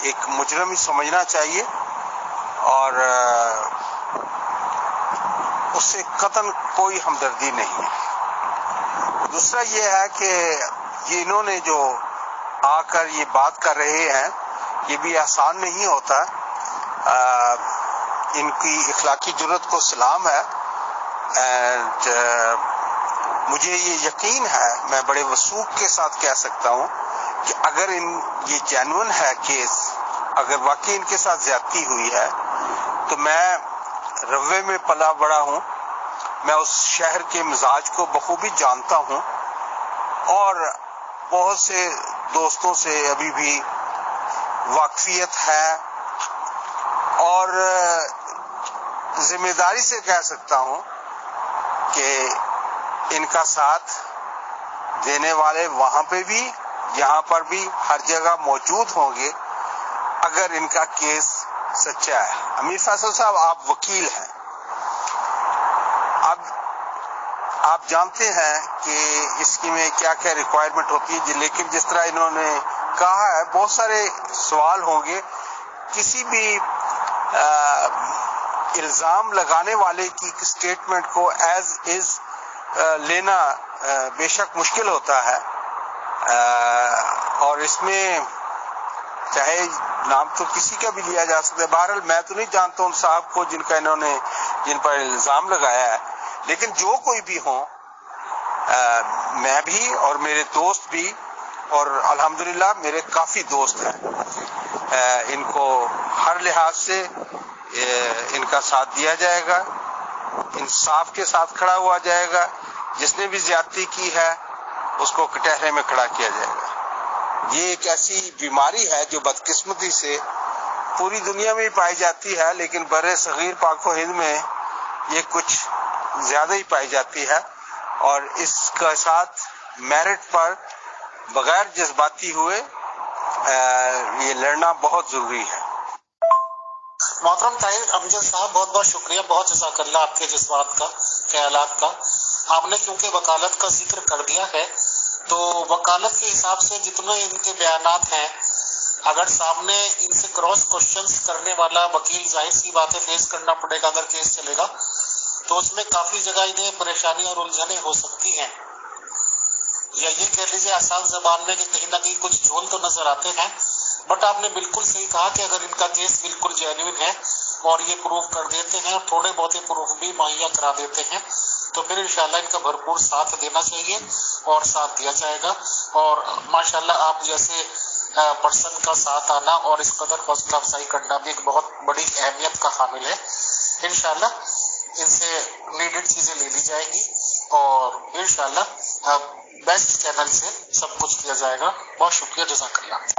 एक मुजरिम ही समझना चाहिए और उससे कतन कोई हमदर्दी नहीं है। दूसरा ये है कि ये इन्होंने जो आकर ये बात कर रहे हैं, ये भी आसान नहीं होता। इनकी इखलाकी जुर्रत को सलाम है। एंड मुझे ये यकीन है, मैं बड़े वसूख के साथ कह सकता हूँ कि अगर ये जेन्युइन है केस, अगर वाकई इनके साथ ज्यादती हुई है, तो मैं रवे में पला बड़ा हूँ, मैं उस शहर के मिजाज को बखूबी जानता हूँ और बहुत से दोस्तों से अभी भी वाकफियत है और जिम्मेदारी से कह सकता हूँ कि इनका साथ देने वाले वहां पे भी, यहाँ पर भी, हर जगह मौजूद होंगे अगर इनका केस सच्चा है। अमीर फैसल साहब, आप वकील हैं, अब आप जानते हैं कि इसकी में क्या क्या रिक्वायरमेंट होती है, लेकिन जिस तरह इन्होंने कहा है, बहुत सारे सवाल होंगे। किसी भी इल्जाम लगाने वाले की स्टेटमेंट को एज इज लेना बेशक मुश्किल होता है, और इसमें चाहे नाम तो किसी का भी लिया जा सकता है। बहरहाल मैं तो नहीं जानता उन साहब को जिन पर इल्जाम लगाया है, लेकिन जो कोई भी हो, मैं भी और मेरे दोस्त भी, और अल्हम्दुलिल्लाह मेरे काफी दोस्त हैं, इनको हर लिहाज से इनका साथ दिया जाएगा, इंसाफ के साथ खड़ा हुआ जाएगा। जिसने भी ज्यादती की है उसको कटहरे में खड़ा किया जाएगा। ये एक ऐसी बीमारी है जो बदकिस्मती से पूरी दुनिया में पाई जाती है, लेकिन बरे सगीर पाक व हिंद में ये कुछ ज्यादा ही पाई जाती है, और इसका साथ मेरिट पर बगैर जज्बाती हुए ये लड़ना बहुत जरूरी है।
मोहतरम ताहिर अमजद साहब, बहुत बहुत शुक्रिया, बहुत जज़ाकल्लाह आपके जज्बात का, ख्यालात का। आपने क्योंकि वकालत का जिक्र कर दिया है, तो वकालत के हिसाब से जितने इनके बयानात हैं, अगर सामने इनसे क्रॉस क्वेश्चंस करने वाला वकील, जाहिर सी बात है फेस करना पड़ेगा अगर केस चलेगा, तो उसमें काफी जगह इन्हें परेशानी और उलझने हो सकती हैं, या ये कह लीजिए आसान जबान में कि कहीं ना कहीं कुछ झोल तो नजर आते हैं। बट आपने बिल्कुल सही कहा कि अगर इनका केस बिल्कुल जेन्युइन है और ये प्रूव कर देते हैं, थोड़े बहुत प्रूफ भी मुहैया करा देते हैं, तो फिर इंशाल्लाह इनका भरपूर साथ देना चाहिए और साथ दिया जाएगा। और माशाल्लाह आप जैसे पर्सन का साथ आना और इस कदर हौसला अफजाई करना भी एक बहुत बड़ी अहमियत का हामिल है। इंशाल्लाह इनसे नीडेड चीजें ले ली जाएंगी और इंशाल्लाह बेस्ट चैनल से सब कुछ किया जाएगा। बहुत शुक्रिया, जज़ाकल्लाह।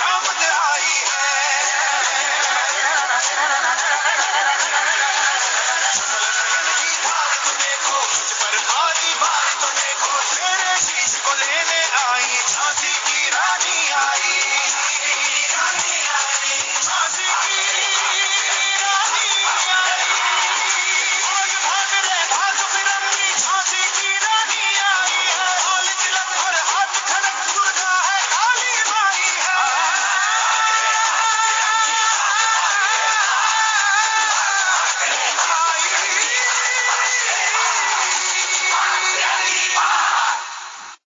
शाम